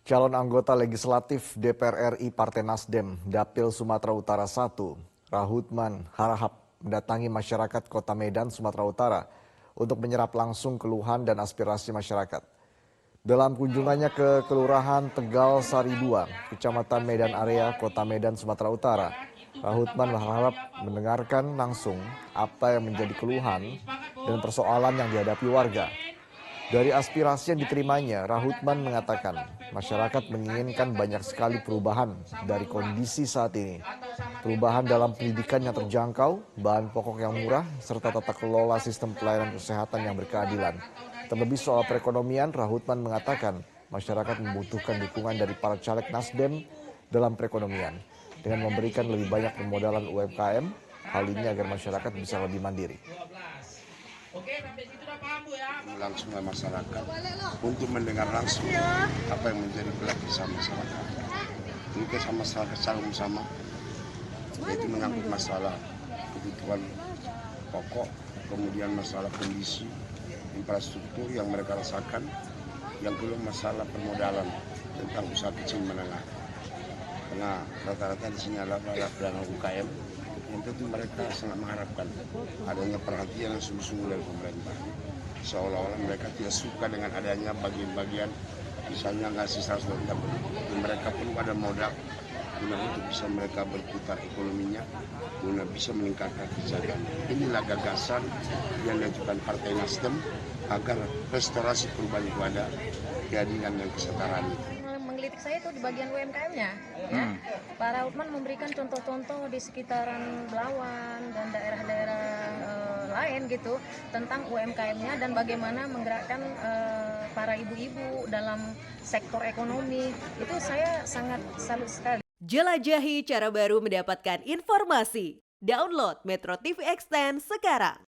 Calon anggota legislatif DPR RI Partai Nasdem, Dapil Sumatera Utara I, Rahutman Harahap mendatangi masyarakat Kota Medan, Sumatera Utara untuk menyerap langsung keluhan dan aspirasi masyarakat. Dalam kunjungannya ke Kelurahan Tegal Sari 2, Kecamatan Medan Area, Kota Medan, Sumatera Utara, Rahutman berharap mendengarkan langsung apa yang menjadi keluhan dan persoalan yang dihadapi warga. Dari aspirasi yang diterimanya, Rahutman mengatakan masyarakat menginginkan banyak sekali perubahan dari kondisi saat ini. Perubahan dalam pendidikan yang terjangkau, bahan pokok yang murah, serta tata kelola sistem pelayanan kesehatan yang berkeadilan. Terlebih soal perekonomian, Rahutman mengatakan masyarakat membutuhkan dukungan dari para caleg Nasdem dalam perekonomian dengan memberikan lebih banyak permodalan UMKM, hal ini agar masyarakat bisa lebih mandiri. Langsung ke masyarakat untuk mendengar langsung apa yang menjadi belah kisah masyarakat. Mungkin sama masyarakat sama, yaitu mengangkut masalah kebutuhan pokok, kemudian masalah kondisi infrastruktur yang mereka rasakan, yang kedua masalah permodalan tentang usaha kecil menengah. Karena rata-rata di sini adalah dana UKM, yang tentu mereka sangat mengharapkan adanya perhatian yang sungguh-sungguh dari pemerintah. Seolah-olah mereka tidak suka dengan adanya bagian-bagian misalnya ngasih 100 juta, mereka perlu ada modal guna untuk bisa mereka berputar ekonominya, guna bisa meningkatkan kesejahteraan. Inilah gagasan yang diajukan Partai Nasdem agar restorasi perubahan itu ada, keadilan dan kesetaraan itu. Menggelitik saya itu di bagian UMKM-nya, ya. Pak Rahutman memberikan contoh-contoh di sekitaran Belawan dan daerah-daerah lain gitu tentang UMKM-nya dan bagaimana menggerakkan para ibu-ibu dalam sektor ekonomi. Itu saya sangat salut sekali. Jelajahi cara baru mendapatkan informasi. Download Metro TV Extend sekarang.